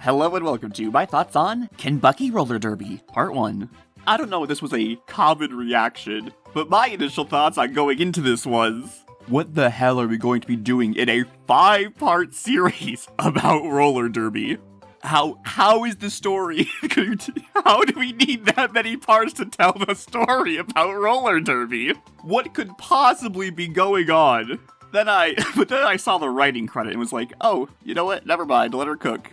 Hello and welcome to my thoughts on Kenbucky Roller Derby, Part 1. I don't know if this was a common reaction, but my initial thoughts on going into this was, what the hell are we going to be doing in a 5-part series about roller derby? How is the story? How do we need that many parts to tell the story about roller derby? What could possibly be going on? But then I saw the writing credit and was like, oh, you know what? Never mind, let her cook.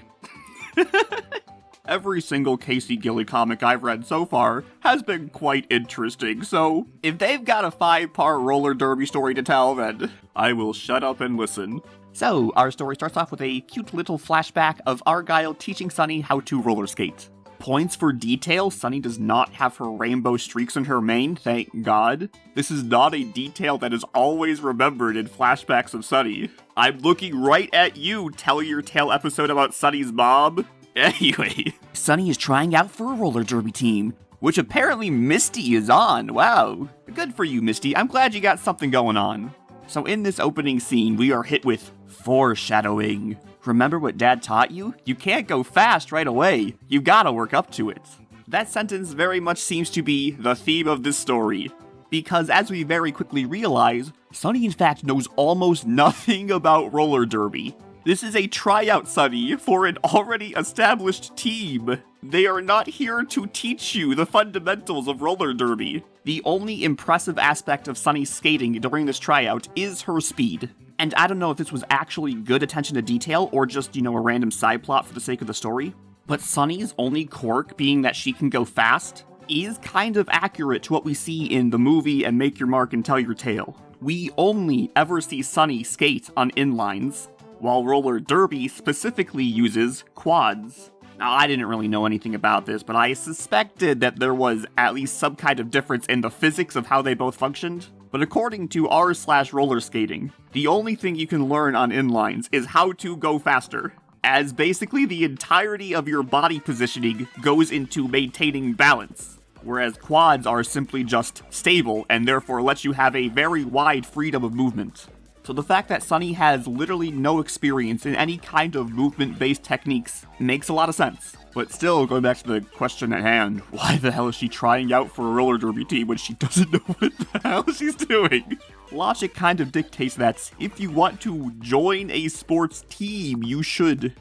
Every single Casey Gilly comic I've read so far has been quite interesting, so if they've got a 5-part roller derby story to tell, then I will shut up and listen. So, our story starts off with a cute little flashback of Argyle teaching Sunny how to roller skate. Points for detail, Sunny does not have her rainbow streaks in her mane, thank God. This is not a detail that is always remembered in flashbacks of Sunny. I'm looking right at you, Tell Your Tale episode about Sunny's mom. Anyway, Sunny is trying out for a roller derby team, which apparently Misty is on. Wow, good for you, Misty. I'm glad you got something going on. So in this opening scene, we are hit with foreshadowing. Remember what Dad taught you? You can't go fast right away. You gotta work up to it. That sentence very much seems to be the theme of this story, because as we very quickly realize, Sunny in fact knows almost nothing about roller derby. This is a tryout, Sunny, for an already established team. They are not here to teach you the fundamentals of roller derby. The only impressive aspect of Sunny's skating during this tryout is her speed. And I don't know if this was actually good attention to detail or just, a random side plot for the sake of the story. But Sunny's only quirk being that she can go fast is kind of accurate to what we see in the movie and Make Your Mark and Tell Your Tale. We only ever see Sunny skate on inlines, while roller derby specifically uses quads. Now, I didn't really know anything about this, but I suspected that there was at least some kind of difference in the physics of how they both functioned. But according to r/roller skating, the only thing you can learn on inlines is how to go faster, as basically the entirety of your body positioning goes into maintaining balance, whereas quads are simply just stable and therefore let you have a very wide freedom of movement. So the fact that Sunny has literally no experience in any kind of movement-based techniques makes a lot of sense. But still, going back to the question at hand, why the hell is she trying out for a roller derby team when she doesn't know what the hell she's doing? Logic kind of dictates that if you want to join a sports team, you should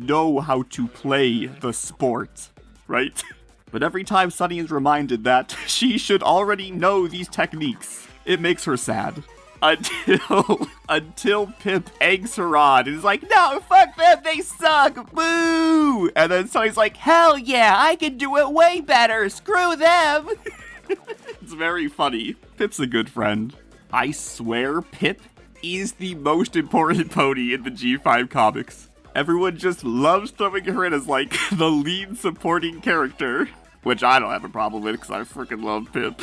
know how to play the sport, right? But every time Sunny is reminded that she should already know these techniques, it makes her sad. Until Pip eggs her on and is like, no, fuck them, they suck, boo! And then Sunny's like, hell yeah, I can do it way better, screw them! It's very funny. Pip's a good friend. I swear Pip is the most important pony in the G5 comics. Everyone just loves throwing her in as like the lead supporting character, which I don't have a problem with because I freaking love Pip.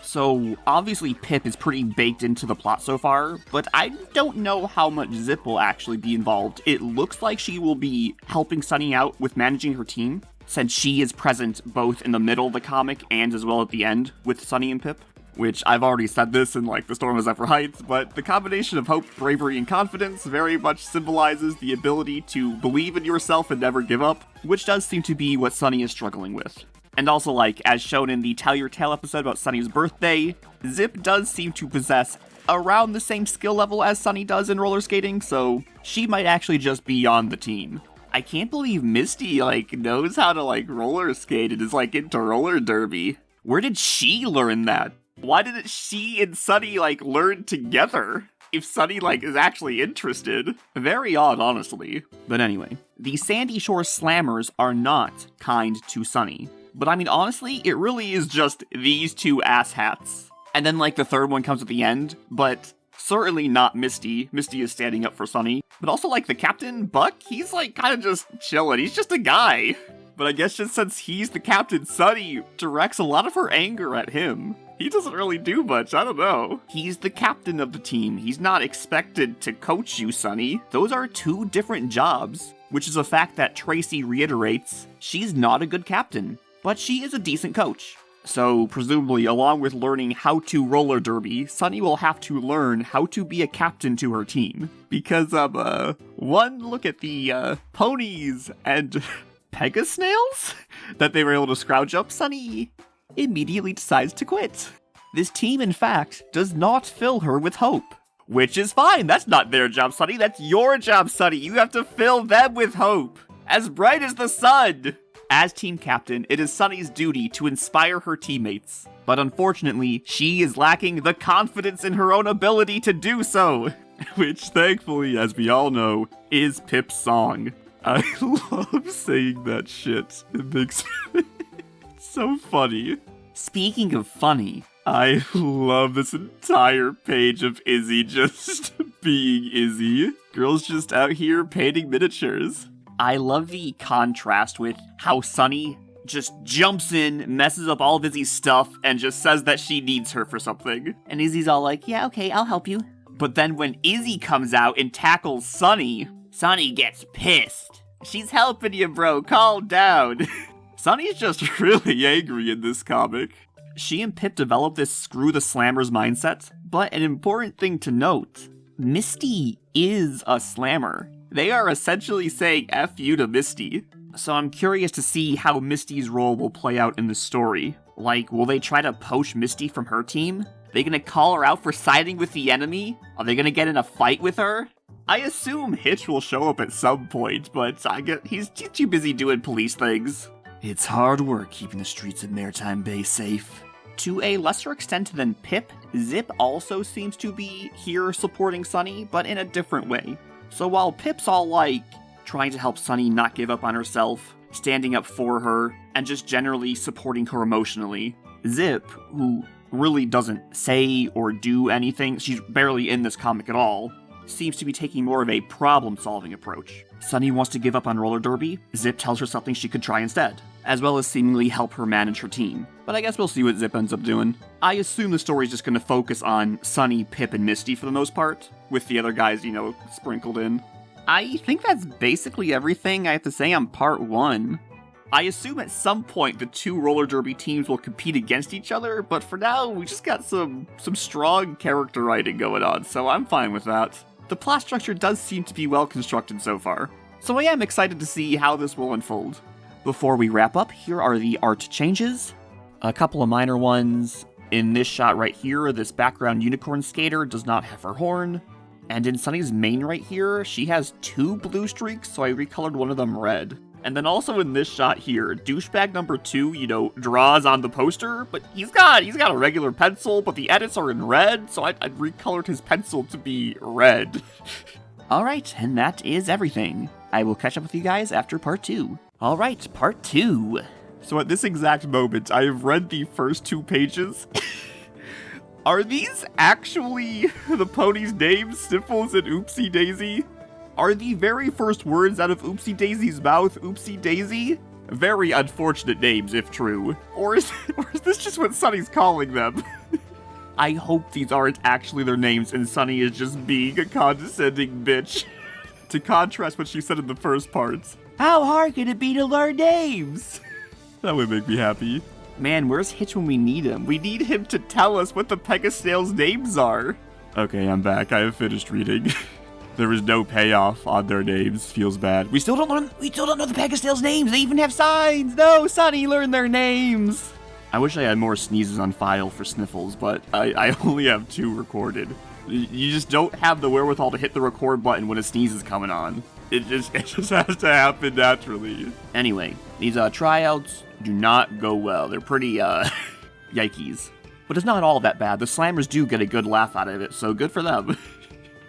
So, obviously Pip is pretty baked into the plot so far, but I don't know how much Zip will actually be involved. It looks like she will be helping Sunny out with managing her team, since she is present both in the middle of the comic and as well at the end with Sunny and Pip. Which, I've already said this in The Storm of Zephyr Heights, but the combination of hope, bravery, and confidence very much symbolizes the ability to believe in yourself and never give up, which does seem to be what Sunny is struggling with. And also, as shown in the Tell Your Tale episode about Sunny's birthday, Zip does seem to possess around the same skill level as Sunny does in roller skating, so she might actually just be on the team. I can't believe Misty, knows how to, roller skate and is, into roller derby. Where did she learn that? Why didn't she and Sunny, learn together? If Sunny, is actually interested. Very odd, honestly. But anyway, the Sandy Shore Slammers are not kind to Sunny. But I mean, honestly, it really is just these two asshats. And then, the third one comes at the end, but certainly not Misty. Misty is standing up for Sunny. But also, the captain, Buck, he's, kind of just chilling. He's just a guy. But I guess just since he's the captain, Sunny directs a lot of her anger at him. He doesn't really do much, I don't know. He's the captain of the team. He's not expected to coach you, Sunny. Those are two different jobs, which is a fact that Tracy reiterates. She's not a good captain, but she is a decent coach. So, presumably, along with learning how to roller derby, Sunny will have to learn how to be a captain to her team. Because of, one look at the, ponies and Pegasnails that they were able to scrouge up, Sunny immediately decides to quit. This team, in fact, does not fill her with hope. Which is fine, that's not their job, Sunny, that's your job, Sunny. You have to fill them with hope. As bright as the sun! As team captain, it is Sunny's duty to inspire her teammates. But unfortunately, she is lacking the confidence in her own ability to do so. Which, thankfully, as we all know, is Pip's song. I love saying that shit. It makes it so funny. Speaking of funny, I love this entire page of Izzy just being Izzy. Girl's just out here painting miniatures. I love the contrast with how Sunny just jumps in, messes up all of Izzy's stuff, and just says that she needs her for something. And Izzy's all like, yeah, okay, I'll help you. But then when Izzy comes out and tackles Sunny, Sunny gets pissed. She's helping you, bro, calm down. Sunny's just really angry in this comic. She and Pip develop this screw the slammers mindset, but an important thing to note, Misty is a slammer. They are essentially saying F you to Misty. So I'm curious to see how Misty's role will play out in the story. Like, will they try to poach Misty from her team? Are they gonna call her out for siding with the enemy? Are they gonna get in a fight with her? I assume Hitch will show up at some point, but I guess he's too busy doing police things. It's hard work keeping the streets of Maritime Bay safe. To a lesser extent than Pip, Zip also seems to be here supporting Sunny, but in a different way. So while Pip's all like, trying to help Sunny not give up on herself, standing up for her, and just generally supporting her emotionally, Zip, who really doesn't say or do anything, she's barely in this comic at all, seems to be taking more of a problem-solving approach. Sunny wants to give up on roller derby, Zip tells her something she could try instead, as well as seemingly help her manage her team. But I guess we'll see what Zip ends up doing. I assume the story's just gonna focus on Sunny, Pip, and Misty for the most part, with the other guys, you know, sprinkled in. I think that's basically everything I have to say on part 1. I assume at some point the two roller derby teams will compete against each other, but for now, we just got some strong character writing going on, so I'm fine with that. The plot structure does seem to be well constructed so far, so I am excited to see how this will unfold. Before we wrap up, here are the art changes. A couple of minor ones. In this shot right here, this background unicorn skater does not have her horn. And in Sunny's mane right here, she has 2 blue streaks, so I recolored one of them red. And then also in this shot here, douchebag number 2, you know, draws on the poster, but he's got a regular pencil, but the edits are in red, so I recolored his pencil to be red. Alright, and that is everything. I will catch up with you guys after part 2. Alright, part 2. So at this exact moment, I have read the first 2 pages. Are these actually the ponies' names, Sniffles and Oopsie Daisy? Are the very first words out of Oopsie Daisy's mouth Oopsie Daisy? Very unfortunate names, if true. Or is this just what Sunny's calling them? I hope these aren't actually their names and Sunny is just being a condescending bitch. To contrast what she said in the first part. How hard can it be to learn names? That would make me happy. Man, where's Hitch when we need him? We need him to tell us what the Pegasnails' names are. Okay, I'm back. I have finished reading. There is no payoff on their names. Feels bad. We still don't know the Pegasnails' names. They even have signs. No, Sunny, learn their names. I wish I had more sneezes on file for Sniffles, but I only have 2 recorded. You just don't have the wherewithal to hit the record button when a sneeze is coming on. It just has to happen naturally. Anyway, these tryouts do not go well. They're pretty yikes. But it's not all that bad. The Slammers do get a good laugh out of it, so good for them.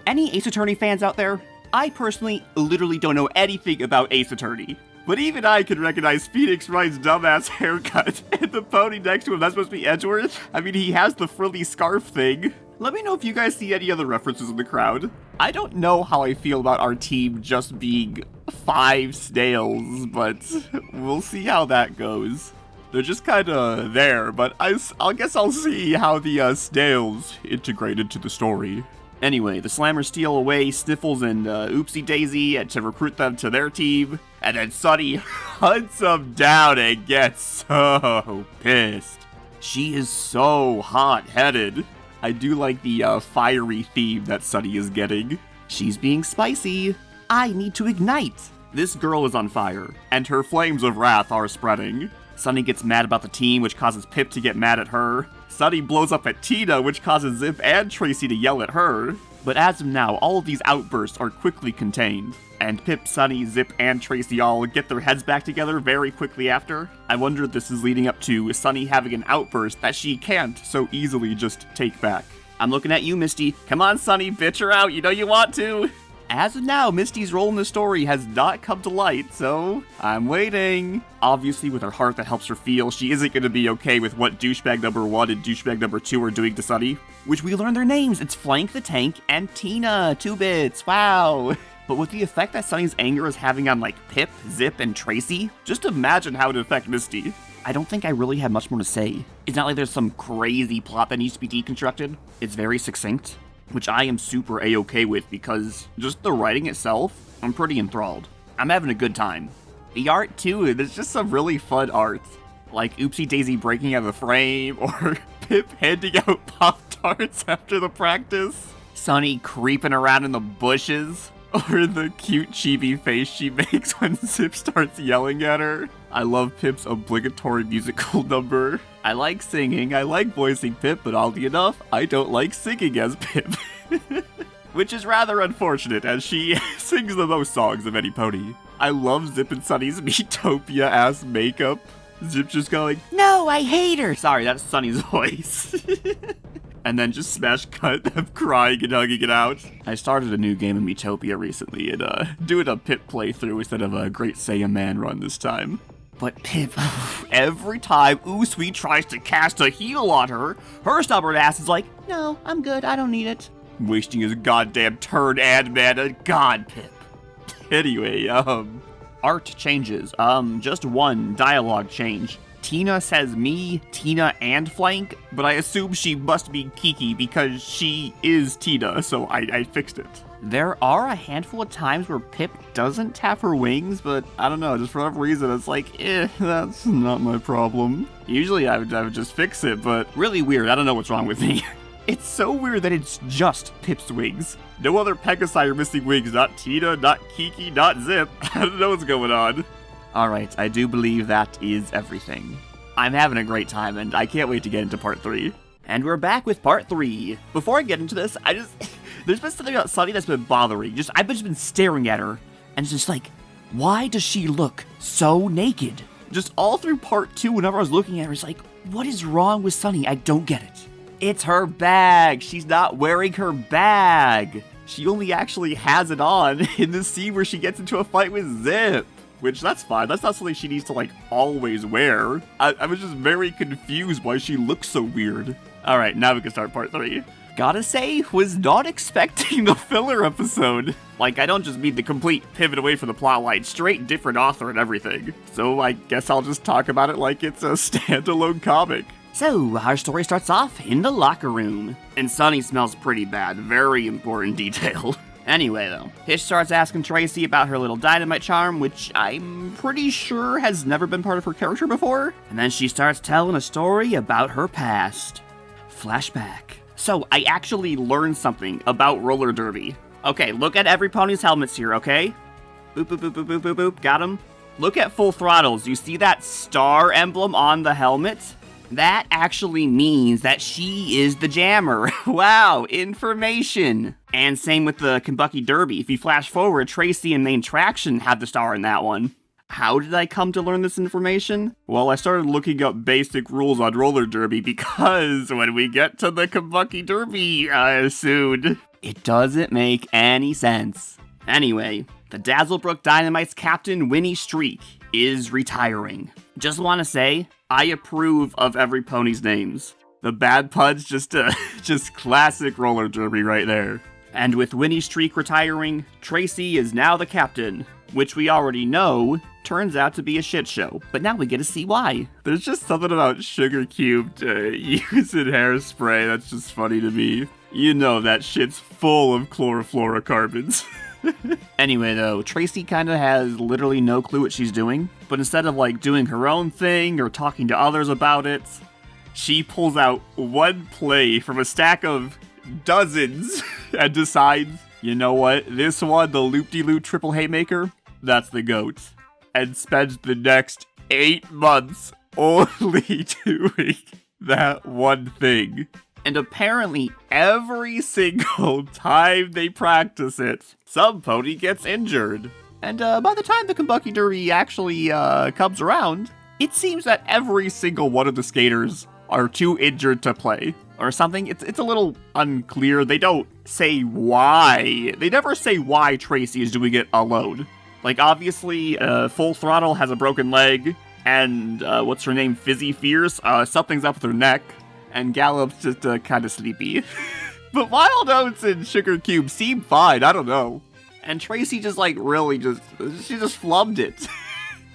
Any Ace Attorney fans out there? I personally literally don't know anything about Ace Attorney. But even I can recognize Phoenix Wright's dumbass haircut and the pony next to him. That's supposed to be Edgeworth? I mean, he has the frilly scarf thing. Let me know if you guys see any other references in the crowd. I don't know how I feel about our team just being 5 snails, but we'll see how that goes. They're just kinda there, but I guess I'll see how the snails integrate into the story. Anyway, the Slammers steal away Sniffles and Oopsie Daisy to recruit them to their team, and then Sunny hunts them down and gets so pissed. She is so hot-headed. I do like the fiery theme that Sunny is getting. She's being spicy. I need to ignite. This girl is on fire, and her flames of wrath are spreading. Sunny gets mad about the team, which causes Pip to get mad at her. Sunny blows up at Tina, which causes Zip and Tracy to yell at her. But as of now, all of these outbursts are quickly contained. And Pip, Sunny, Zip, and Tracy all get their heads back together very quickly after. I wonder if this is leading up to Sunny having an outburst that she can't so easily just take back. I'm looking at you, Misty. Come on, Sunny, bitch her out, you know you want to. As of now, Misty's role in the story has not come to light, so I'm waiting. Obviously, with her heart that helps her feel, she isn't going to be okay with what douchebag number 1 and douchebag number 2 are doing to Sunny. Which we learned their names. It's Flank the Tank and Tina, 2 bits. Wow. But with the effect that Sunny's anger is having on, like, Pip, Zip, and Tracy, just imagine how it would affect Misty. I don't think I really have much more to say. It's not like there's some crazy plot that needs to be deconstructed. It's very succinct, which I am super A-okay with because just the writing itself, I'm pretty enthralled. I'm having a good time. The art, too, there's just some really fun art. Like Oopsie Daisy breaking out of the frame, or Pip handing out Pop-Tarts after the practice. Sunny creeping around in the bushes. Or the cute chibi face she makes when Zip starts yelling at her. I love Pip's obligatory musical number. I like singing, I like voicing Pip, but oddly enough, I don't like singing as Pip. Which is rather unfortunate, as she sings the most songs of any pony. I love Zip and Sunny's Metopia-ass makeup. Zip just going, "No, I hate her!" Sorry, that's Sunny's voice. And then just smash cut them crying and hugging it out. I started a new game in Metopia recently and doing a Pip playthrough instead of a Great Saiyaman run this time. But Pip, every time Usui tries to cast a heal on her, her stubborn ass is like, "No, I'm good, I don't need it." Wasting his goddamn turn and mana. God, Pip. Anyway, art changes. Just one dialogue change. Tina says me, Tina, and Flank, but I assume she must be Kiki because she is Tina, so I fixed it. There are a handful of times where Pip doesn't tap her wings, but I don't know, just for whatever reason, it's like, that's not my problem. Usually I would just fix it, but really weird, I don't know what's wrong with me. It's so weird that it's just Pip's wings. No other Pegasi are missing wings, not Tina, not Kiki, not Zip. I don't know what's going on. Alright, I do believe that is everything. I'm having a great time, and I can't wait to get into part 3. And we're back with part 3. Before I get into this, there's been something about Sunny that's been bothering. I've just been staring at her, and it's just like, why does she look so naked? Just all through part 2, whenever I was looking at her, it's like, what is wrong with Sunny? I don't get it. It's her bag. She's not wearing her bag. She only actually has it on in the scene where she gets into a fight with Zip. Which, that's fine. That's not something she needs to, like, always wear. I was just very confused why she looks so weird. Alright, now we can start part 3. Gotta say, was not expecting the filler episode. Like, I don't just mean the complete pivot away from the plotline, straight different author and everything. So I guess I'll just talk about it like it's a standalone comic. So, our story starts off in the locker room. And Sunny smells pretty bad, very important detail. Anyway, though, Hish starts asking Tracy about her little dynamite charm, which I'm pretty sure has never been part of her character before. And then she starts telling a story about her past. Flashback. So, I actually learned something about roller derby. Okay, look at every pony's helmets here, okay? Boop, boop, boop, boop, boop, boop, boop, got him. Look at Full Throttle's. You see that star emblem on the helmet? That actually means that she is the jammer. Wow, information. And same with the Kenbucky Derby. If you flash forward, Tracy and Main Traction had the star in that one. How did I come to learn this information? Well, I started looking up basic rules on roller derby because when we get to the Kenbucky Derby soon, it doesn't make any sense. Anyway, the Dazzlebrook Dynamite's captain, Winnie Streak, is retiring. Just want to say, I approve of every pony's names. The bad puns, just classic roller derby right there. And with Winnie Streak retiring, Tracy is now the captain, which we already know turns out to be a shit show. But now we get to see why. There's just something about Sugar Cubed using hairspray that's just funny to me. You know that shit's full of chlorofluorocarbons. Anyway though, Tracy kinda has literally no clue what she's doing, but instead of like doing her own thing or talking to others about it, She pulls out one play from a stack of dozens and decides, you know what, this one, the loop-de-loop triple haymaker, that's the GOAT. And spends the next 8 months only doing that one thing. And apparently every single time they practice it, some pony gets injured. And by the time the Kenbucky Derby actually comes around, it seems that every single one of the skaters are too injured to play. Or something. It's a little unclear. They don't say why. They never say why Tracy is doing it alone. Like, obviously, Full Throttle has a broken leg, and what's her name, Fizzy Fierce, something's up with her neck, and Gallop's just kind of sleepy. But Wild Oats and Sugar Cube seem fine, I don't know. And Tracy just, like, really she just flubbed it.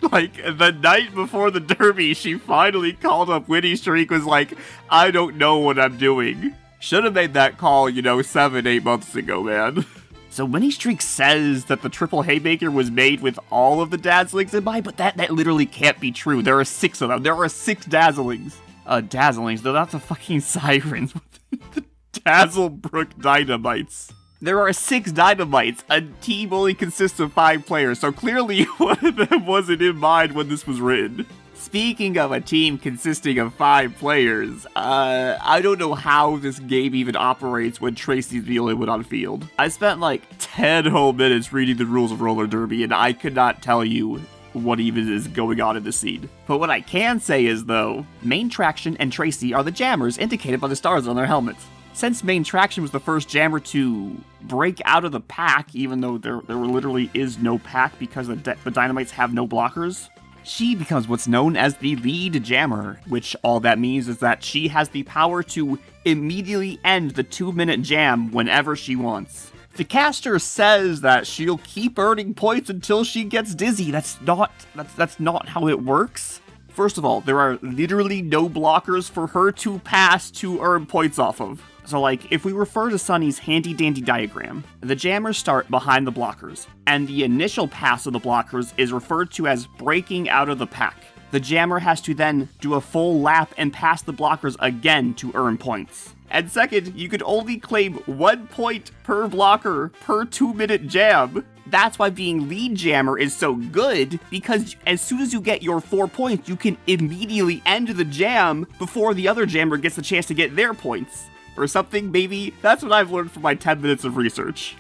Like, the night before the Derby, she finally called up Winnie Streak, was like, I don't know what I'm doing. Should have made that call, 7-8 months ago, man. So Winnie Streak says that the triple haymaker was made with all of the Dazzlings in mind, but that literally can't be true. There are 6 of them. There are 6 Dazzlings. Dazzlings, though that's the fucking Sirens. The Dazzlebrook Dynamites. There are 6 Dynamites. A team only consists of 5 players, so clearly one of them wasn't in mind when this was written. Speaking of a team consisting of 5 players, I don't know how this game even operates when Tracy's the only one on field. I spent like 10 whole minutes reading the rules of roller derby, and I could not tell you what even is going on in the scene. But what I can say is, though, Main Traction and Tracy are the jammers indicated by the stars on their helmets. Since Main Traction was the first jammer to break out of the pack, even though there literally is no pack because the Dynamites have no blockers, she becomes what's known as the lead jammer, which all that means is that she has the power to immediately end the 2-minute jam whenever she wants. The caster says that she'll keep earning points until she gets dizzy. That's not how it works. First of all, there are literally no blockers for her to pass to earn points off of. So like, if we refer to Sunny's handy-dandy diagram, the jammers start behind the blockers, and the initial pass of the blockers is referred to as breaking out of the pack. The jammer has to then do a full lap and pass the blockers again to earn points. And second, you could only claim 1 point per blocker per 2-minute jam. That's why being lead jammer is so good, because as soon as you get your 4 points, you can immediately end the jam before the other jammer gets the chance to get their points. Or something, maybe. That's what I've learned from my 10 minutes of research.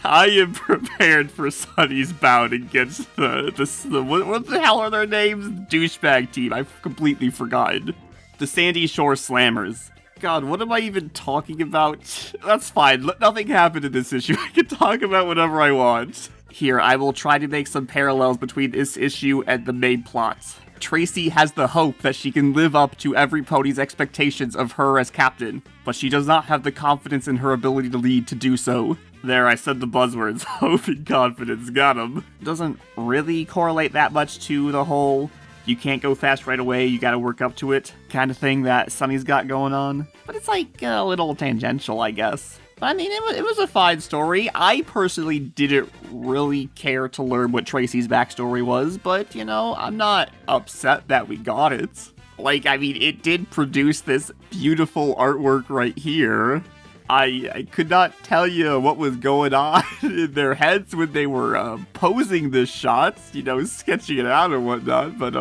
I am prepared for Sunny's bout against what the hell are their names? Douchebag team. I've completely forgotten. The Sandy Shore Slammers. God, what am I even talking about? That's fine. Nothing happened in this issue. I can talk about whatever I want. Here, I will try to make some parallels between this issue and the main plot. Tracy has the hope that she can live up to every pony's expectations of her as captain, but she does not have the confidence in her ability to lead to do so. There, I said the buzzwords. Hope and confidence. Got 'em. Doesn't really correlate that much to the whole you can't go fast right away, you gotta work up to it kind of thing that Sunny's got going on. But it's like a little tangential, I guess. I mean, it was a fine story. I personally didn't really care to learn what Tracy's backstory was, but, I'm not upset that we got it. Like, I mean, it did produce this beautiful artwork right here. I could not tell you what was going on in their heads when they were posing the shots, sketching it out or whatnot, but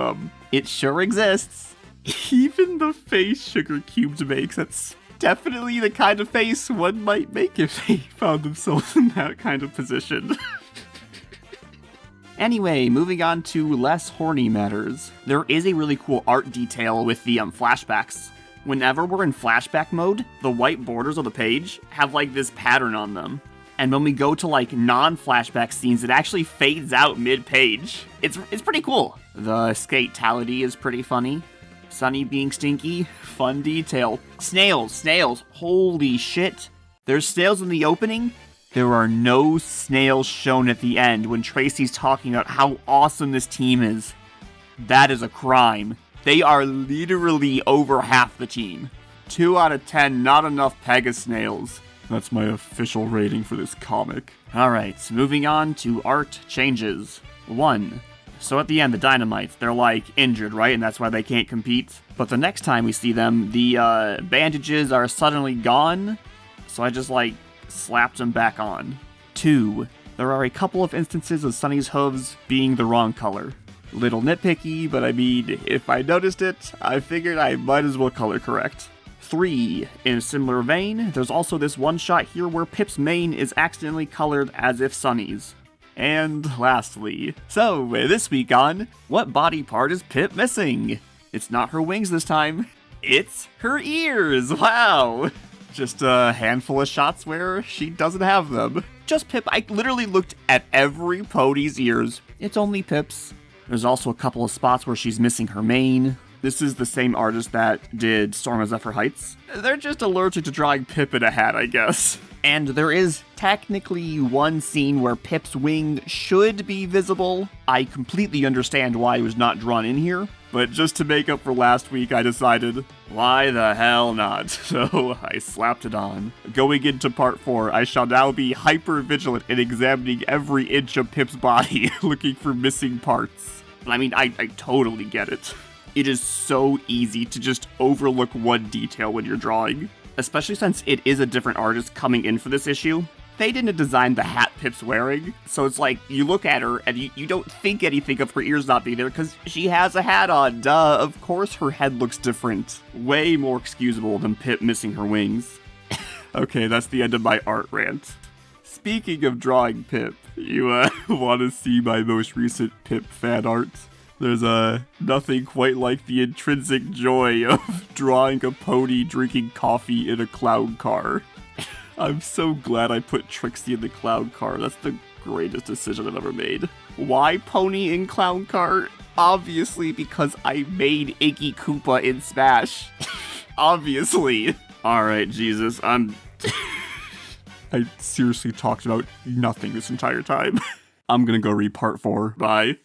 it sure exists. Even the face Sugar Cubes makes, that's definitely the kind of face one might make if they found themselves in that kind of position. Anyway, moving on to less horny matters. There is a really cool art detail with the flashbacks. Whenever we're in flashback mode, the white borders of the page have like this pattern on them. And when we go to like non-flashback scenes, it actually fades out mid-page. It's pretty cool. The skate-tality is pretty funny. Sunny being stinky, fun detail. Snails, holy shit. There's snails in the opening. There are no snails shown at the end when Tracy's talking about how awesome this team is. That is a crime. They are literally over half the team. 2 out of 10, not enough Pegasnails. That's my official rating for this comic. Alright, moving on to art changes. 1. So at the end, the Dynamites, they're like injured, right? And that's why they can't compete. But the next time we see them, the bandages are suddenly gone. So I just like slapped them back on. 2. There are a couple of instances of Sunny's hooves being the wrong color. Little nitpicky, but I mean, if I noticed it, I figured I might as well color correct. 3. In a similar vein, there's also this one shot here where Pip's mane is accidentally colored as if Sunny's. And lastly, so this week on, what body part is Pip missing? It's not her wings this time, it's her ears, wow! Just a handful of shots where she doesn't have them. Just Pip, I literally looked at every pony's ears, it's only Pip's. There's also a couple of spots where she's missing her mane. This is the same artist that did Storm of Zephyr Heights. They're just allergic to drawing Pip in a hat, I guess. And there is technically one scene where Pip's wing should be visible. I completely understand why it was not drawn in here, but just to make up for last week, I decided, why the hell not? So I slapped it on. Going into part 4, I shall now be hyper vigilant in examining every inch of Pip's body, looking for missing parts. I mean, I totally get it. It is so easy to just overlook one detail when you're drawing, especially since it is a different artist coming in for this issue. They didn't design the hat Pip's wearing, so it's like, you look at her and you don't think anything of her ears not being there because she has a hat on, duh, of course her head looks different. Way more excusable than Pip missing her wings. Okay, that's the end of my art rant. Speaking of drawing Pip, you want to see my most recent Pip fan art? There's nothing quite like the intrinsic joy of drawing a pony drinking coffee in a clown car. I'm so glad I put Trixie in the clown car. That's the greatest decision I've ever made. Why pony in clown car? Obviously because I made Iggy Koopa in Smash. Obviously. Alright, Jesus, I seriously talked about nothing this entire time. I'm gonna go read part 4. Bye.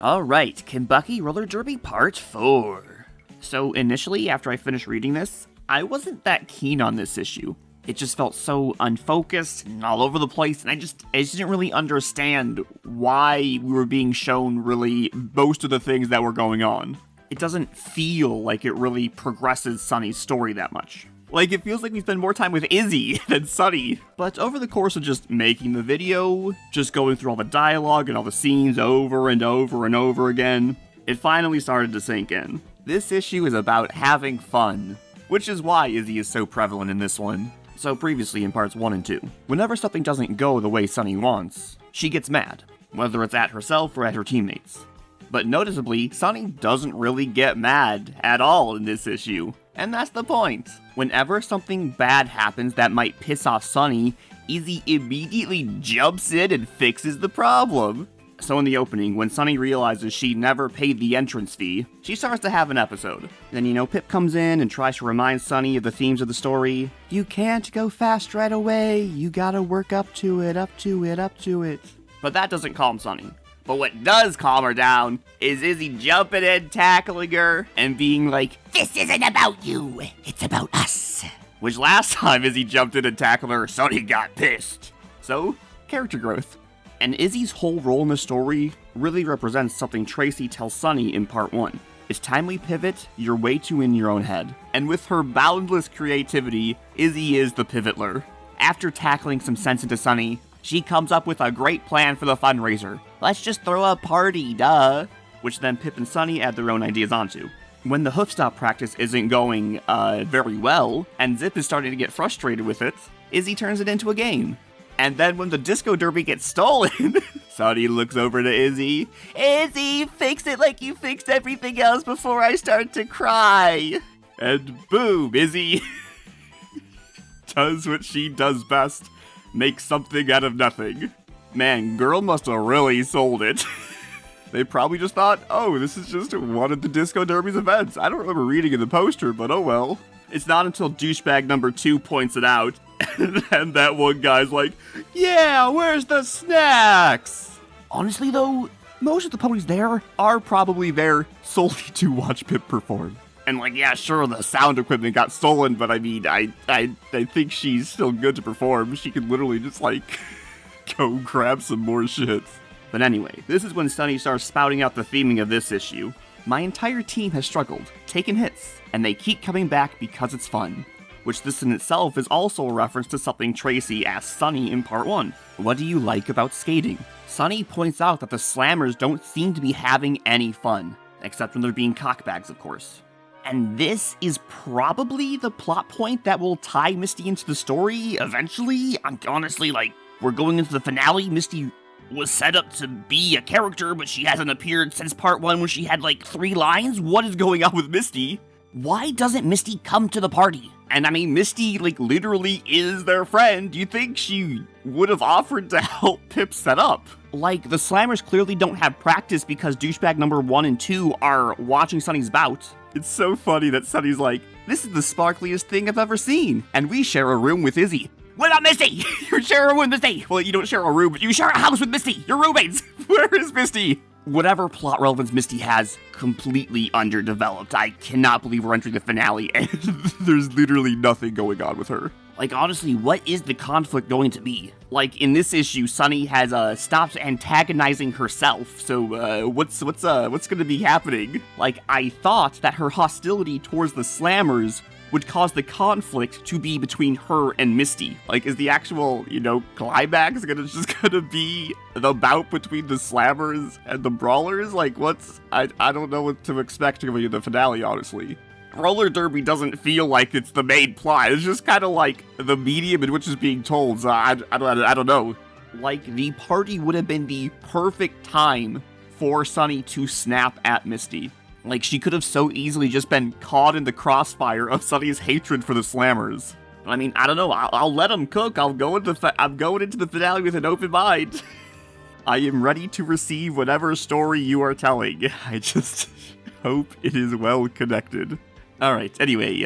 Alright, Kenbucky Roller Derby Part 4. So initially, after I finished reading this, I wasn't that keen on this issue. It just felt so unfocused and all over the place, and I just didn't really understand why we were being shown really most of the things that were going on. It doesn't feel like it really progresses Sunny's story that much. Like, it feels like we spend more time with Izzy than Sunny. But over the course of just making the video, just going through all the dialogue and all the scenes over and over and over again, it finally started to sink in. This issue is about having fun, which is why Izzy is so prevalent in this one. So previously in parts 1 and 2, whenever something doesn't go the way Sunny wants, she gets mad, whether it's at herself or at her teammates. But noticeably, Sunny doesn't really get mad at all in this issue. And that's the point. Whenever something bad happens that might piss off Sunny, Izzy immediately jumps in and fixes the problem. So in the opening, when Sunny realizes she never paid the entrance fee, she starts to have an episode. Then, Pip comes in and tries to remind Sunny of the themes of the story. You can't go fast right away, you gotta work up to it, up to it, up to it. But that doesn't calm Sunny. But what does calm her down is Izzy jumping in, tackling her, and being like, this isn't about you, it's about us. Which last time Izzy jumped in and tackled her, Sunny got pissed. So, character growth. And Izzy's whole role in the story really represents something Tracy tells Sunny in part 1. It's time we pivot, you're way too in your own head. And with her boundless creativity, Izzy is the pivotler. After tackling some sense into Sunny, she comes up with a great plan for the fundraiser. Let's just throw a party, duh. Which then Pip and Sunny add their own ideas onto. When the hoofstop practice isn't going, very well, and Zip is starting to get frustrated with it, Izzy turns it into a game. And then when the disco derby gets stolen, Sunny looks over to Izzy. Izzy, fix it like you fixed everything else before I start to cry. And boom, Izzy does what she does best. Make something out of nothing. Man, girl must have really sold it. They probably just thought, oh, this is just one of the Disco Derby's events. I don't remember reading in the poster, but oh well. It's not until douchebag number 2 points it out, and that one guy's like, yeah, where's the snacks? Honestly though, most of the ponies there are probably there solely to watch Pip perform. And like, yeah, sure, the sound equipment got stolen, but I mean, I think she's still good to perform. She can literally just like go grab some more shit. But anyway, this is when Sunny starts spouting out the theming of this issue. My entire team has struggled, taken hits, and they keep coming back because it's fun. Which this in itself is also a reference to something Tracy asked Sunny in part 1. What do you like about skating? Sunny points out that the Slammers don't seem to be having any fun, except when they're being cockbags, of course. And this is probably the plot point that will tie Misty into the story eventually. Honestly, we're going into the finale. Misty was set up to be a character, but she hasn't appeared since part 1 when she had 3 lines. What is going on with Misty? Why doesn't Misty come to the party? And I mean, Misty, literally is their friend. Do you think she would have offered to help Pip set up? The Slammers clearly don't have practice because douchebag number 1 and 2 are watching Sunny's bout. It's so funny that Sunny's like, this is the sparkliest thing I've ever seen. And we share a room with Izzy. What about Misty? You share a room with Misty. Well, you don't share a room, but you share a house with Misty. You're roommates. Where is Misty? Whatever plot relevance Misty has, completely underdeveloped. I cannot believe we're entering the finale and there's literally nothing going on with her. Honestly, what is the conflict going to be? In this issue, Sunny has stopped antagonizing herself, so what's gonna be happening? I thought that her hostility towards the Slammers would cause the conflict to be between her and Misty. Is the actual, climax gonna be the bout between the Slammers and the Brawlers? I don't know what to expect going in the finale, honestly. Roller derby doesn't feel like it's the main plot. It's just kind of the medium in which it's being told, so I don't know. The party would have been the perfect time for Sunny to snap at Misty. She could have so easily just been caught in the crossfire of Sunny's hatred for the Slammers. But I mean, I don't know, I'll let them cook. I'm going into the finale with an open mind. I am ready to receive whatever story you are telling. I just hope it is well connected. Alright, anyway,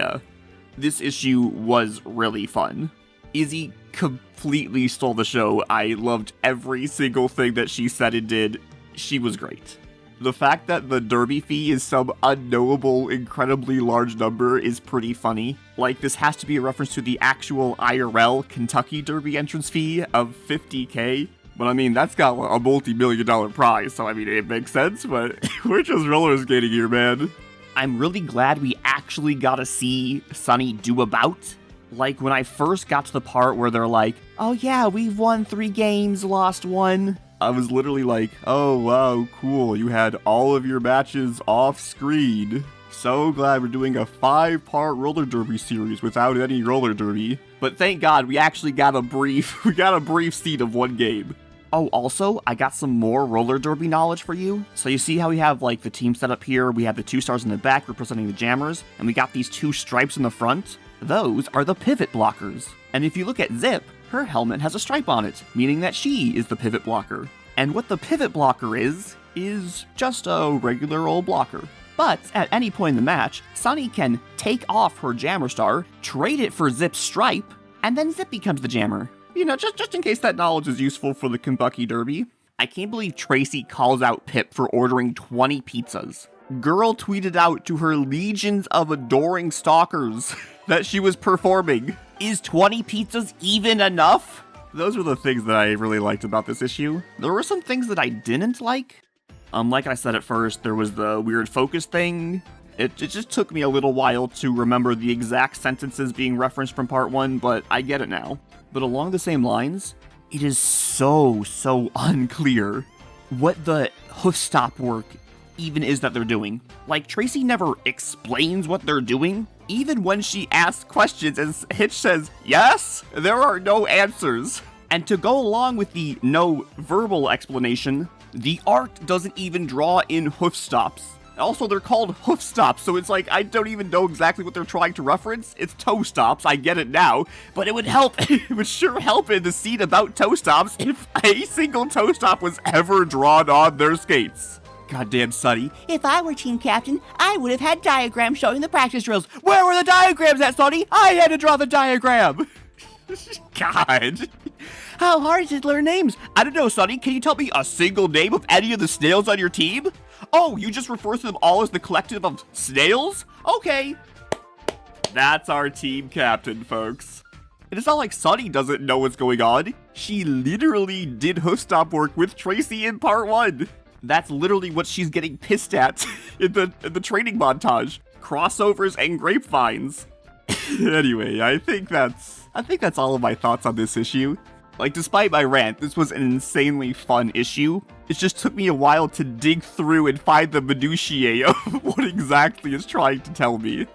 this issue was really fun. Izzy completely stole the show. I loved every single thing that she said and did. She was great. The fact that the derby fee is some unknowable, incredibly large number is pretty funny. This has to be a reference to the actual IRL Kentucky Derby entrance fee of $50K. But I mean, that's got a multi-million-dollar prize, so I mean, it makes sense, but we're just roller skating here, man. I'm really glad we actually got to see Sunny do a bout. When I first got to the part where they're like, oh yeah, we've won 3 games, lost 1. I was literally like, oh wow, cool, you had all of your matches off screen. So glad we're doing a 5-part roller derby series without any roller derby. But thank God we actually got a brief scene of 1 game. Oh, also, I got some more roller derby knowledge for you. So you see how we have the team set up here, we have the 2 stars in the back representing the jammers, and we got these 2 stripes in the front? Those are the pivot blockers. And if you look at Zip, her helmet has a stripe on it, meaning that she is the pivot blocker. And what the pivot blocker is just a regular old blocker. But at any point in the match, Sunny can take off her jammer star, trade it for Zip's stripe, and then Zip becomes the jammer. Just in case that knowledge is useful for the Kenbucky Derby. I can't believe Tracy calls out Pip for ordering 20 pizzas. Girl tweeted out to her legions of adoring stalkers that she was performing. Is 20 pizzas even enough? Those were the things that I really liked about this issue. There were some things that I didn't like. Like I said at first, there was the weird focus thing. It just took me a little while to remember the exact sentences being referenced from part 1, but I get it now. But along the same lines, it is so unclear what the hoof stop work even is that they're doing. Tracy never explains what they're doing. Even when she asks questions and Hitch says, yes, there are no answers. And to go along with the no verbal explanation, the art doesn't even draw in hoof stops. Also, they're called hoof stops, so it's I don't even know exactly what they're trying to reference. It's toe stops, I get it now, but it would help, it would sure help in the scene about toe stops if a single toe stop was ever drawn on their skates. Goddamn Sunny. If I were team captain, I would have had diagrams showing the practice drills. Where were the diagrams at, Sunny? I had to draw the diagram. God. How hard is it to learn names? I don't know, Sunny. Can you tell me a single name of any of the snails on your team? Oh, you just refer to them all as the collective of snails? Okay. That's our team captain, folks. And it's not like Sunny doesn't know what's going on. She literally did hoof stop work with Tracy in part 1. That's literally what she's getting pissed at in the training montage. Crossovers and grapevines. Anyway, I think that's all of my thoughts on this issue. Like, despite my rant, this was an insanely fun issue. It just took me a while to dig through and find the minutiae of what exactly it's trying to tell me.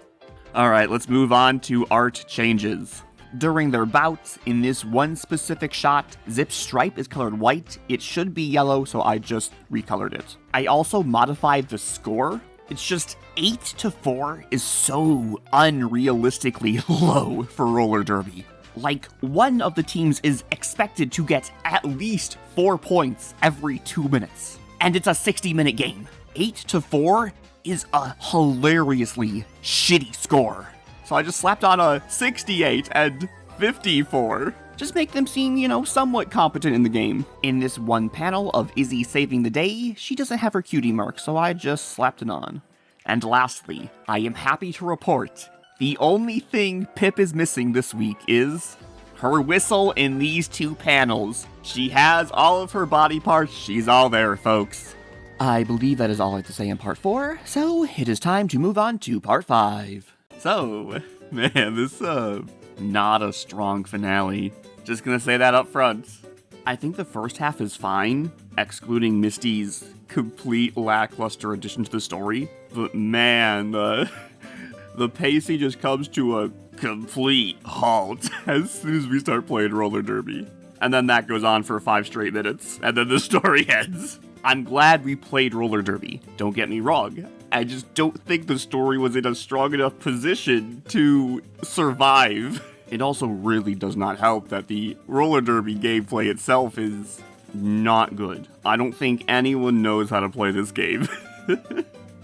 Alright, let's move on to art changes. During their bouts, in this one specific shot, Zip's stripe is colored white. It should be yellow, so I just recolored it. I also modified the score. It's just 8-4 is so unrealistically low for roller derby. Like, one of the teams is expected to get at least 4 points every 2 minutes. And it's a 60-minute game. 8-4 is a hilariously shitty score. So I just slapped on a 68 and 54. Just make them seem, somewhat competent in the game. In this one panel of Izzy saving the day, she doesn't have her cutie mark, so I just slapped it on. And lastly, I am happy to report the only thing Pip is missing this week is her whistle in these 2 panels. She has all of her body parts. She's all there, folks. I believe that is all I have to say in part 4, so it is time to move on to part 5. So, man, this, not a strong finale. Just gonna say that up front. I think the first half is fine, excluding Misty's complete lackluster addition to the story. But man, the pacing just comes to a complete halt as soon as we start playing roller derby. And then that goes on for 5 straight minutes, and then the story ends. I'm glad we played roller derby, don't get me wrong. I just don't think the story was in a strong enough position to survive. It also really does not help that the roller derby gameplay itself is not good. I don't think anyone knows how to play this game.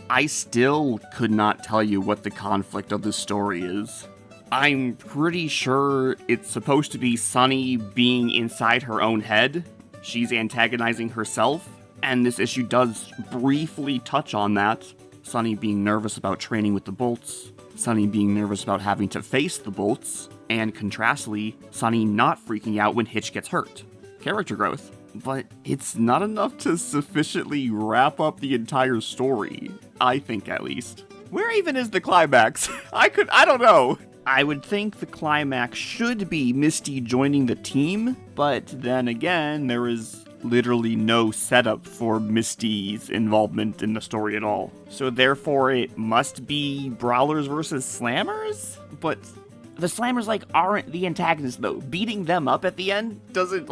I still could not tell you what the conflict of this story is. I'm pretty sure it's supposed to be Sunny being inside her own head. She's antagonizing herself, and this issue does briefly touch on that. Sunny being nervous about training with the Bolts, Sunny being nervous about having to face the Bolts, and contrastly, Sunny not freaking out when Hitch gets hurt. Character growth. But it's not enough to sufficiently wrap up the entire story. I think, at least. Where even is the climax? I don't know. I would think the climax should be Misty joining the team, but then again, there is literally no setup for Misty's involvement in the story at all. So therefore, it must be Brawlers versus Slammers? But the Slammers, aren't the antagonists, though. Beating them up at the end doesn't,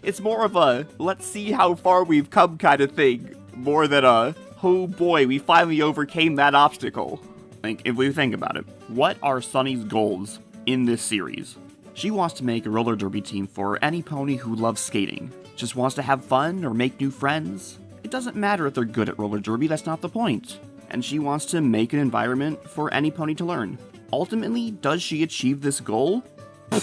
it's more of a, let's see how far we've come kind of thing, more than a, oh boy, we finally overcame that obstacle. If we think about it, what are Sunny's goals in this series? She wants to make a roller derby team for any pony who loves skating, just wants to have fun or make new friends. It doesn't matter if they're good at roller derby, that's not the point. And she wants to make an environment for any pony to learn. Ultimately, does she achieve this goal?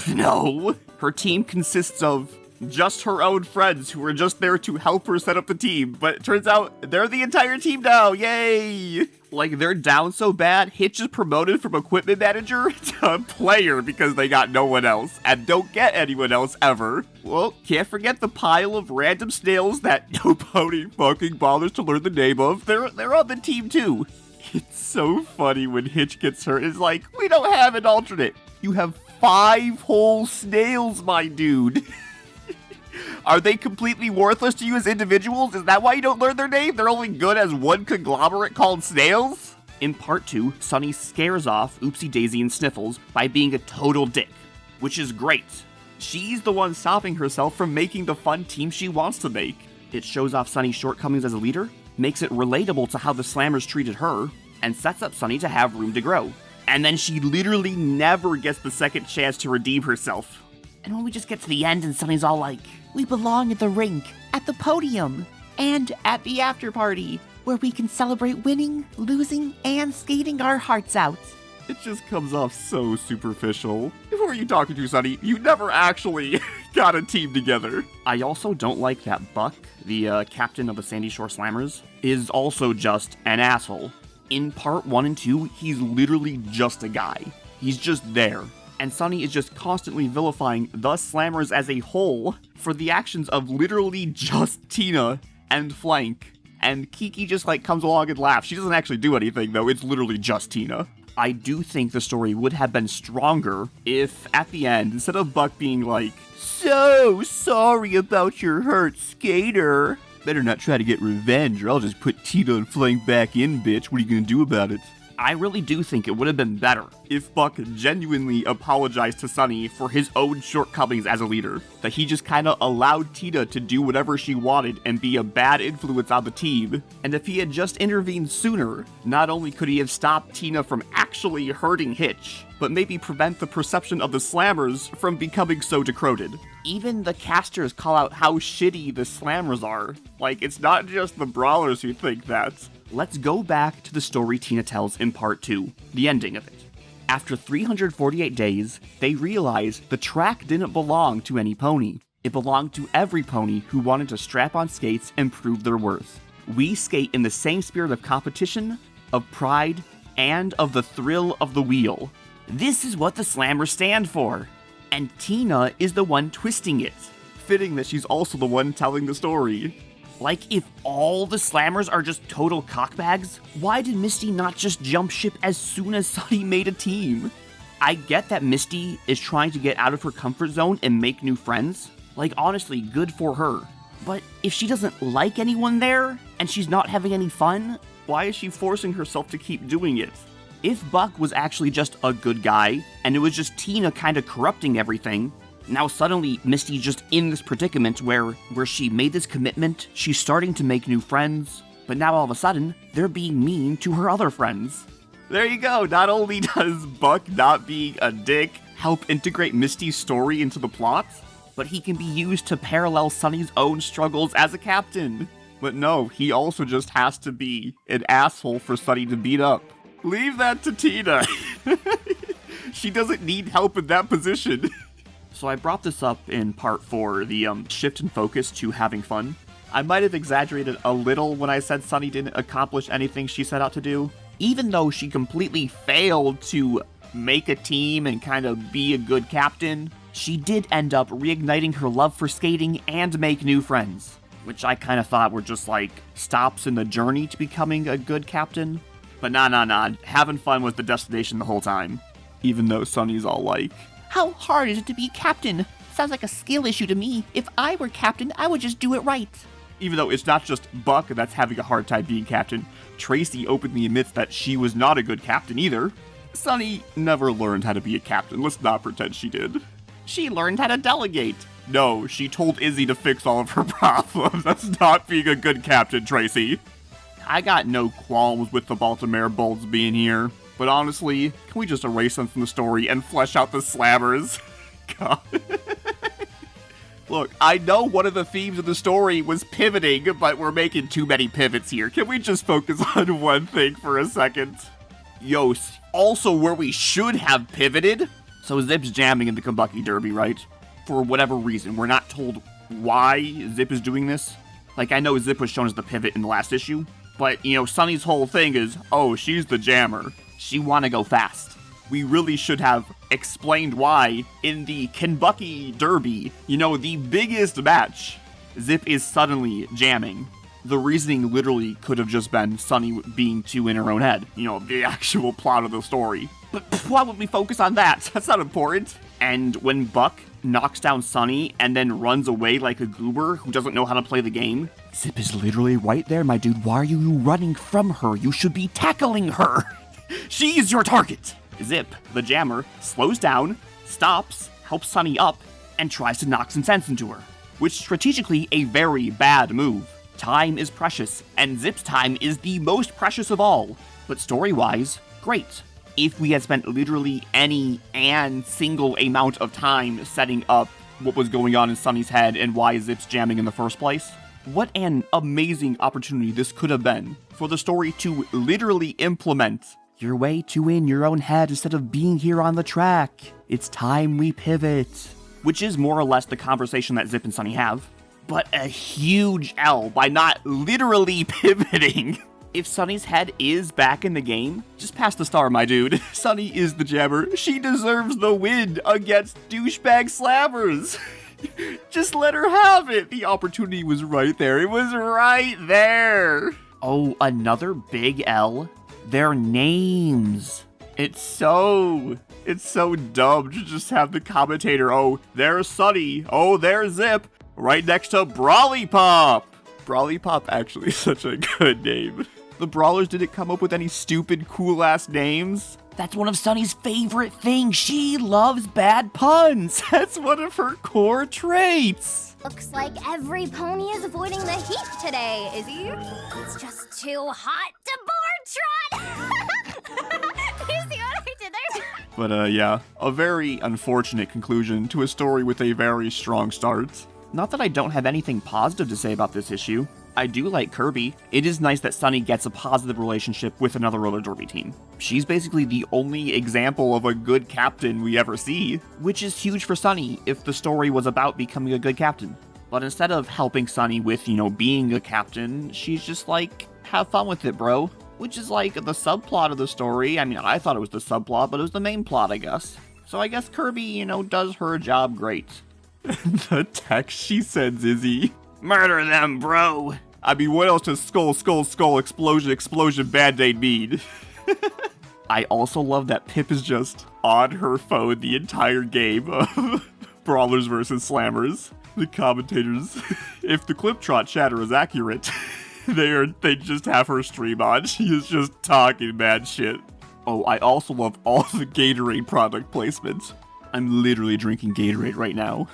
No! Her team consists of just her own friends who are just there to help her set up the team, but it turns out they're the entire team now, yay! They're down so bad, Hitch is promoted from equipment manager to player because they got no one else, and don't get anyone else ever. Well, can't forget the pile of random snails that no pony fucking bothers to learn the name of. They're on the team too. It's so funny when Hitch gets hurt, it's we don't have an alternate. You have 5 whole snails, my dude. Are they completely worthless to you as individuals? Is that why you don't learn their name? They're only good as one conglomerate called Snails? In part 2, Sunny scares off Oopsie Daisy and Sniffles by being a total dick, which is great. She's the one stopping herself from making the fun team she wants to make. It shows off Sunny's shortcomings as a leader, makes it relatable to how the Slammers treated her, and sets up Sunny to have room to grow. And then she literally never gets the second chance to redeem herself. And when we just get to the end and Sunny's all like, we belong at the rink, at the podium, and at the after party, where we can celebrate winning, losing, and skating our hearts out. It just comes off so superficial. Who are you talking to, Sunny? You never actually got a team together. I also don't like that Buck, the captain of the Sandy Shore Slammers, is also just an asshole. In part 1 and 2, he's literally just a guy. He's just there. and Sunny is just constantly vilifying the Slammers as a whole for the actions of literally just Tina and Flank. And Kiki just comes along and laughs. She doesn't actually do anything though, it's literally just Tina. I do think the story would have been stronger if, at the end, instead of Buck being like, "So sorry about your hurt, skater. Better not try to get revenge or I'll just put Tina and Flank back in, bitch. What are you gonna do about it?" I really do think it would have been better if Buck genuinely apologized to Sunny for his own shortcomings as a leader. That he just kinda allowed Tina to do whatever she wanted and be a bad influence on the team. And if he had just intervened sooner, not only could he have stopped Tina from actually hurting Hitch, but maybe prevent the perception of the Slammers from becoming so decroded. Even the casters call out how shitty the Slammers are. It's not just the brawlers who think that. Let's go back to the story Tina tells in part 2, the ending of it. After 348 days, they realized the track didn't belong to any pony. It belonged to every pony who wanted to strap on skates and prove their worth. We skate in the same spirit of competition, of pride, and of the thrill of the wheel. This is what the Slammers stand for. And Tina is the one twisting it. Fitting that she's also the one telling the story. If all the Slammers are just total cockbags, why did Misty not just jump ship as soon as Sunny made a team? I get that Misty is trying to get out of her comfort zone and make new friends. Honestly, good for her. But if she doesn't like anyone there, and she's not having any fun, why is she forcing herself to keep doing it? If Buck was actually just a good guy, and it was just Tina kinda corrupting everything, now suddenly Misty's just in this predicament where she made this commitment, she's starting to make new friends, but now all of a sudden, they're being mean to her other friends. There you go, not only does Buck not being a dick help integrate Misty's story into the plot, but he can be used to parallel Sunny's own struggles as a captain. But no, he also just has to be an asshole for Sunny to beat up. Leave that to Tina. She doesn't need help in that position. So I brought this up in part 4, the shift in focus to having fun. I might have exaggerated a little when I said Sunny didn't accomplish anything she set out to do. Even though she completely failed to make a team and kind of be a good captain, she did end up reigniting her love for skating and make new friends, which I kind of thought were just stops in the journey to becoming a good captain. But nah, having fun was the destination the whole time. Even though Sunny's all "How hard is it to be captain? Sounds like a skill issue to me. If I were captain, I would just do it right." Even though it's not just Buck that's having a hard time being captain, Tracy openly admits that she was not a good captain either. Sunny never learned how to be a captain, let's not pretend she did. She learned how to delegate. No, she told Izzy to fix all of her problems. That's not being a good captain, Tracy. I got no qualms with the Baltimore Bulls being here. But honestly, can we just erase them from the story and flesh out the Slammers? God. Look, I know one of the themes of the story was pivoting, but we're making too many pivots here. Can we just focus on one thing for a second? Yo, also where we should have pivoted. So Zip's jamming in the Kenbucky Derby, right? For whatever reason. We're not told why Zip is doing this. I know Zip was shown as the pivot in the last issue. But, Sunny's whole thing is, oh, she's the jammer. She wanna go fast. We really should have explained why in the Kenbucky Derby, the biggest match, Zip is suddenly jamming. The reasoning literally could have just been Sunny being too in her own head. The actual plot of the story. But why would we focus on that? That's not important. And when Buck knocks down Sunny and then runs away like a goober who doesn't know how to play the game, Zip is literally right there, my dude. Why are you running from her? You should be tackling her. She is your target. Zip, the jammer, slows down, stops, helps Sunny up, and tries to knock some sense into her. Which strategically a very bad move. Time is precious, and Zip's time is the most precious of all. But story-wise, great. If we had spent literally any single amount of time setting up what was going on in Sunny's head and why Zip's jamming in the first place, what an amazing opportunity this could have been for the story to literally implement your way to win your own head instead of being here on the track. It's time we pivot. Which is more or less the conversation that Zip and Sunny have. But a huge L by not literally pivoting. If Sunny's head is back in the game, just pass the star, my dude. Sunny is the jammer. She deserves the win against douchebag slammers. Just let her have it. The opportunity was right there. It was right there. Oh, another big L. Their names. It's so dumb to just have the commentator, oh, there's Sunny, oh, there's Zip, right next to Brawly Pop. Brawly Pop actually is such a good name. The Brawlers didn't come up with any stupid, cool-ass names. That's one of Sunny's favorite things. She loves bad puns. That's one of her core traits. Looks like every pony is avoiding the heat today, Izzy. It's just too hot to board trot. Do you see what I did there? But yeah, a very unfortunate conclusion to a story with a very strong start. Not that I don't have anything positive to say about this issue. I do like Kirby. It is nice that Sunny gets a positive relationship with another roller derby team. She's basically the only example of a good captain we ever see, which is huge for Sunny if the story was about becoming a good captain. But instead of helping Sunny with, being a captain, she's just like, have fun with it, bro. Which is like the subplot of the story. I mean, I thought it was the subplot, but it was the main plot, I guess. So I guess Kirby, does her job great. The text she sends Izzy. Murder them, bro. I mean, what else does skull, explosion, Band-Aid mean? I also love that Pip is just on her phone the entire game of Brawlers versus Slammers. The commentators, if the clip trot chatter is accurate, they just have her stream on. She is just talking mad shit. Oh, I also love all the Gatorade product placements. I'm literally drinking Gatorade right now.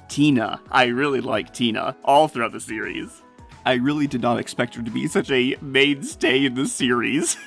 Tina. I really like Tina all throughout the series. I really did not expect her to be such a mainstay in the series.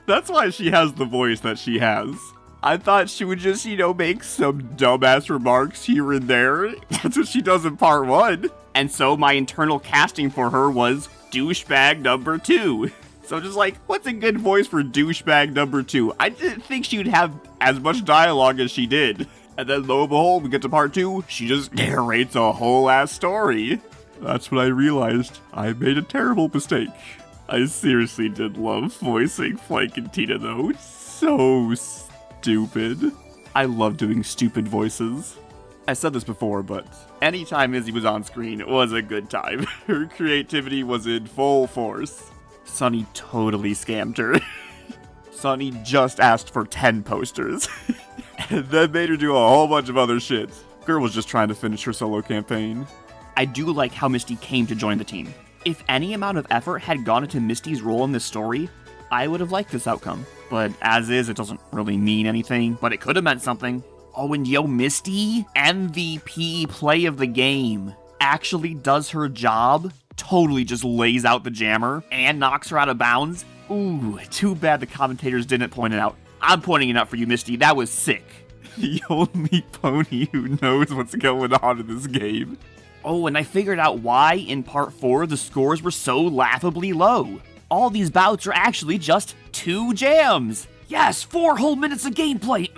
That's why she has the voice that she has. I thought she would just, make some dumbass remarks here and there. That's what she does in part 1. And so my internal casting for her was douchebag number 2. So just like, what's a good voice for douchebag number 2? I didn't think she would have as much dialogue as she did. And then lo and behold, we get to part 2, she just narrates a whole ass story. That's when I realized I made a terrible mistake. I seriously did love voicing Flank and Tina though. It's so stupid. I love doing stupid voices. I said this before, but anytime Izzy was on screen, it was a good time. Her creativity was in full force. Sunny totally scammed her. Sunny just asked for 10 posters. And then made her do a whole bunch of other shit. Girl was just trying to finish her solo campaign. I do like how Misty came to join the team. If any amount of effort had gone into Misty's role in this story, I would have liked this outcome. But as is, it doesn't really mean anything, but it could have meant something. Oh, and Misty, MVP play of the game, actually does her job, totally just lays out the jammer, and knocks her out of bounds. Ooh, too bad the commentators didn't point it out. I'm pointing it out for you, Misty. That was sick. The only pony who knows what's going on in this game. Oh, and I figured out why in part 4 the scores were so laughably low. All these bouts are actually just 2 jams. Yes, 4 whole minutes of gameplay.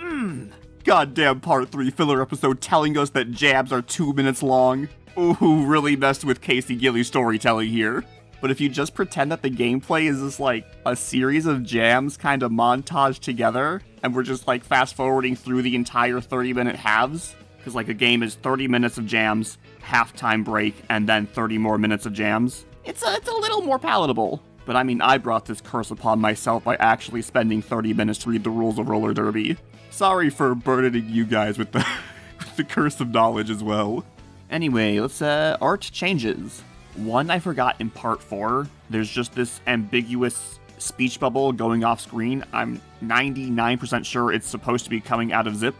Goddamn part 3 filler episode telling us that jams are 2 minutes long. Ooh, really messed with Casey Gilly's storytelling here. But if you just pretend that the gameplay is just like a series of jams kind of montaged together, and we're just like fast forwarding through the entire 30-minute halves, because like a game is 30 minutes of jams, halftime break, and then 30 more minutes of jams, it's a little more palatable. But I mean, I brought this curse upon myself by actually spending 30 minutes to read the rules of roller derby. Sorry for burdening you guys with the, with the curse of knowledge as well. Anyway, let's art changes. One I forgot in part 4, there's just this ambiguous speech bubble going off screen. I'm 99% sure it's supposed to be coming out of Zip.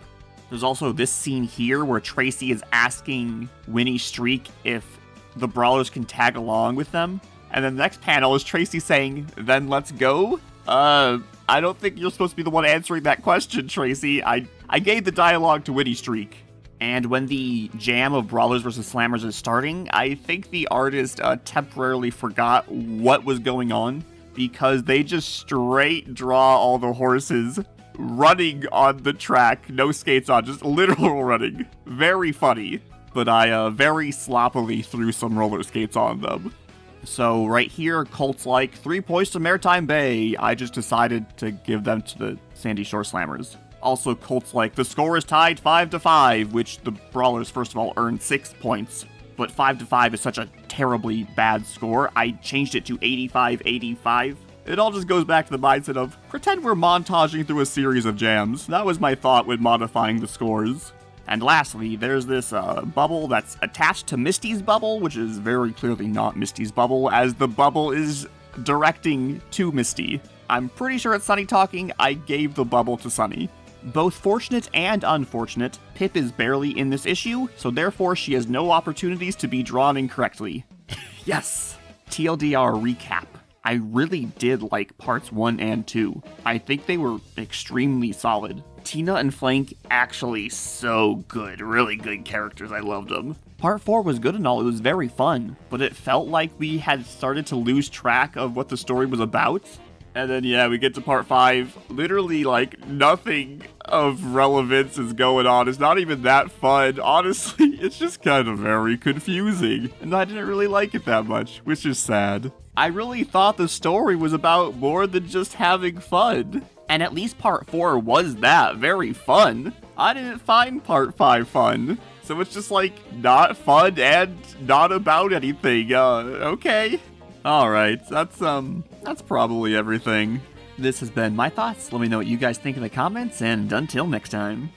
There's also this scene here where Tracy is asking Winnie Streak if the Brawlers can tag along with them. And then the next panel is Tracy saying, "Then let's go?" I don't think you're supposed to be the one answering that question, Tracy. I gave the dialogue to Winnie Streak. And when the jam of Brawlers vs. Slammers is starting, I think the artist temporarily forgot what was going on, because they just straight draw all the horses running on the track, no skates on, just literal running. Very funny, but I very sloppily threw some roller skates on them. So right here, Colts like 3 points to Maritime Bay. I just decided to give them to the Sandy Shore Slammers. Also, Colts like the score is tied 5-5, which the Brawlers first of all earned 6 points. But 5-5 is such a terribly bad score, I changed it to 85-85. It all just goes back to the mindset of, pretend we're montaging through a series of jams. That was my thought when modifying the scores. And lastly, there's this bubble that's attached to Misty's bubble, which is very clearly not Misty's bubble, as the bubble is directing to Misty. I'm pretty sure it's Sunny talking. I gave the bubble to Sunny. Both fortunate and unfortunate, Pip is barely in this issue, so therefore she has no opportunities to be drawn incorrectly. Yes! TLDR recap. I really did like parts 1 and 2. I think they were extremely solid. Tina and Flank actually so good, really good characters, I loved them. Part 4 was good and all, it was very fun, but it felt like we had started to lose track of what the story was about. And then, yeah, we get to part 5. Literally, like, nothing of relevance is going on. It's not even that fun. Honestly, it's just kind of very confusing. And I didn't really like it that much, which is sad. I really thought the story was about more than just having fun. And at least part 4 was that, very fun. I didn't find part 5 fun. So it's just, like, not fun and not about anything. Okay. Alright, that's probably everything. This has been my thoughts. Let me know what you guys think in the comments, and until next time.